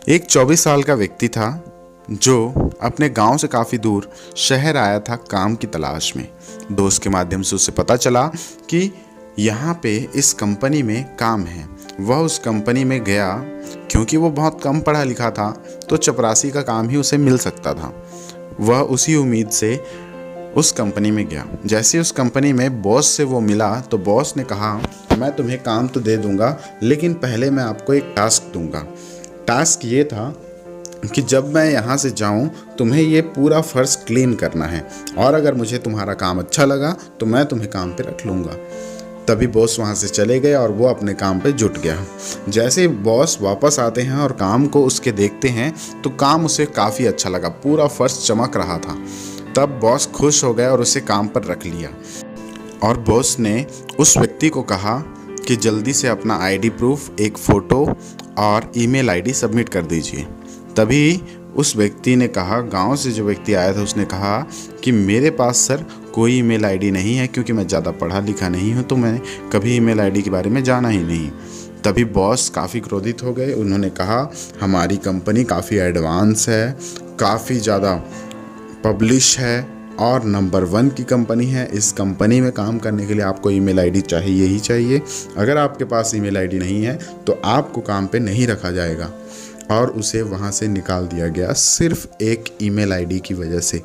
एक 24 साल का व्यक्ति था जो अपने गांव से काफ़ी दूर शहर आया था काम की तलाश में। दोस्त के माध्यम से उसे पता चला कि यहाँ पे इस कंपनी में काम है। वह उस कंपनी में गया। क्योंकि वो बहुत कम पढ़ा लिखा था तो चपरासी का काम ही उसे मिल सकता था। वह उसी उम्मीद से उस कंपनी में गया। जैसे उस कंपनी में बॉस से वो मिला तो बॉस ने कहा, मैं तुम्हें काम तो दे दूंगा लेकिन पहले मैं आपको एक टास्क दूंगा। टास्क ये था कि जब मैं यहाँ से जाऊँ तुम्हें ये पूरा फर्श क्लीन करना है और अगर मुझे तुम्हारा काम अच्छा लगा तो मैं तुम्हें काम पे रख लूँगा। तभी बॉस वहाँ से चले गए और वो अपने काम पे जुट गया। जैसे बॉस वापस आते हैं और काम को उसके देखते हैं तो काम उसे काफ़ी अच्छा लगा, पूरा फर्श चमक रहा था। तब बॉस खुश हो गए और उसे काम पर रख लिया। और बॉस ने उस व्यक्ति को कहा कि जल्दी से अपना आईडी प्रूफ, एक फ़ोटो और ईमेल आईडी सबमिट कर दीजिए। तभी उस व्यक्ति ने कहा, गांव से जो व्यक्ति आया था उसने कहा कि मेरे पास सर कोई ईमेल आईडी नहीं है क्योंकि मैं ज़्यादा पढ़ा लिखा नहीं हूँ, तो मैं कभी ईमेल आईडी के बारे में जाना ही नहीं। तभी बॉस काफ़ी क्रोधित हो गए। उन्होंने कहा, हमारी कंपनी काफ़ी एडवांस है, काफ़ी ज़्यादा पब्लिश है और नंबर 1 की कंपनी है। इस कंपनी में काम करने के लिए आपको ईमेल आईडी चाहिए ही चाहिए। अगर आपके पास ईमेल आईडी नहीं है तो आपको काम पे नहीं रखा जाएगा। और उसे वहाँ से निकाल दिया गया सिर्फ एक ईमेल आईडी की वजह से।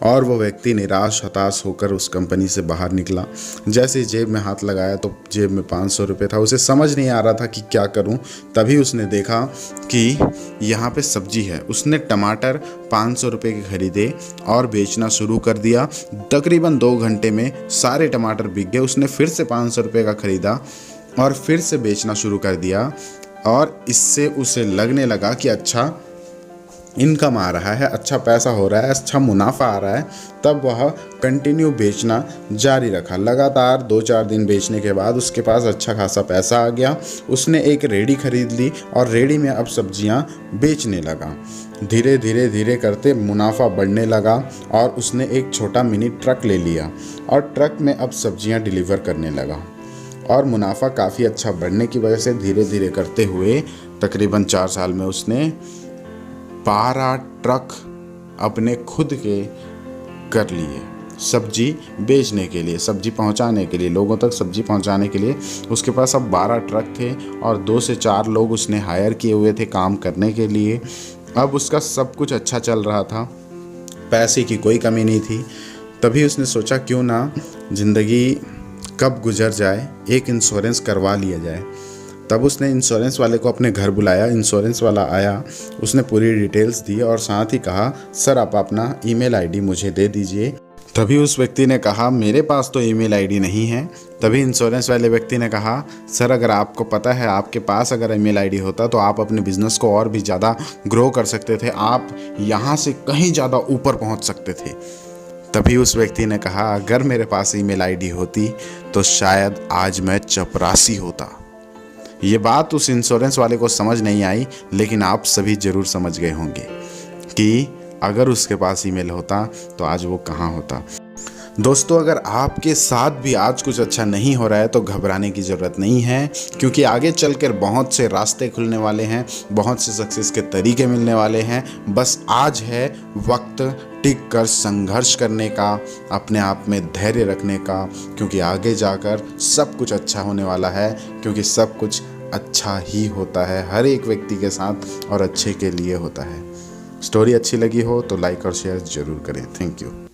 और वो व्यक्ति निराश हताश होकर उस कंपनी से बाहर निकला। जैसे जेब में हाथ लगाया तो जेब में 500 रुपये था। उसे समझ नहीं आ रहा था कि क्या करूं। तभी उसने देखा कि यहाँ पे सब्जी है। उसने टमाटर 500 रुपये के खरीदे और बेचना शुरू कर दिया। तकरीबन 2 घंटे में सारे टमाटर बिक गए। उसने फिर से 500 रुपये का ख़रीदा और फिर से बेचना शुरू कर दिया। और इससे उसे लगने लगा कि अच्छा इनकम आ रहा है, अच्छा पैसा हो रहा है, अच्छा मुनाफा आ रहा है। तब वह कंटिन्यू बेचना जारी रखा। लगातार 2-4 दिन बेचने के बाद उसके पास अच्छा खासा पैसा आ गया। उसने एक रेहड़ी खरीद ली और रेहड़ी में अब सब्जियां बेचने लगा। धीरे धीरे धीरे करते मुनाफा बढ़ने लगा और उसने एक छोटा मिनी ट्रक ले लिया और ट्रक में अब सब्जियां डिलीवर करने लगा। और मुनाफा काफ़ी अच्छा बढ़ने की वजह से धीरे धीरे करते हुए तकरीबन 4 साल में उसने 12 ट्रक अपने खुद के कर लिए। सब्जी बेचने के लिए, सब्जी पहुंचाने के लिए, लोगों तक सब्जी पहुंचाने के लिए उसके पास अब 12 ट्रक थे और 2 से 4 लोग उसने हायर किए हुए थे काम करने के लिए। अब उसका सब कुछ अच्छा चल रहा था, पैसे की कोई कमी नहीं थी। तभी उसने सोचा क्यों ना ज़िंदगी कब गुजर जाए, एक इंश्योरेंस करवा लिया जाए। तब उसने इंश्योरेंस वाले को अपने घर बुलाया। इंश्योरेंस वाला आया, उसने पूरी डिटेल्स दी और साथ ही कहा, सर आप अपना ईमेल आईडी मुझे दे दीजिए। तभी उस व्यक्ति ने कहा, मेरे पास तो ईमेल आईडी नहीं है। तभी इंश्योरेंस वाले व्यक्ति ने कहा, सर अगर आपको पता है, आपके पास अगर ईमेल आईडी होता तो आप अपने बिजनेस को और भी ज़्यादा ग्रो कर सकते थे, आप यहाँ से कहीं ज़्यादा ऊपर पहुँच सकते थे। तभी उस व्यक्ति ने कहा, अगर मेरे पास ईमेल आईडी होती तो शायद आज मैं चपरासी होता। ये बात उस इंश्योरेंस वाले को समझ नहीं आई, लेकिन आप सभी ज़रूर समझ गए होंगे कि अगर उसके पास ईमेल होता तो आज वो कहाँ होता। दोस्तों, अगर आपके साथ भी आज कुछ अच्छा नहीं हो रहा है तो घबराने की ज़रूरत नहीं है, क्योंकि आगे चलकर बहुत से रास्ते खुलने वाले हैं, बहुत से सक्सेस के तरीके मिलने वाले हैं। बस आज है वक्त टिक कर संघर्ष करने का, अपने आप में धैर्य रखने का, क्योंकि आगे जाकर सब कुछ अच्छा होने वाला है। क्योंकि सब कुछ अच्छा ही होता है हर एक व्यक्ति के साथ और अच्छे के लिए होता है। स्टोरी अच्छी लगी हो तो लाइक और शेयर ज़रूर करें। Thank you.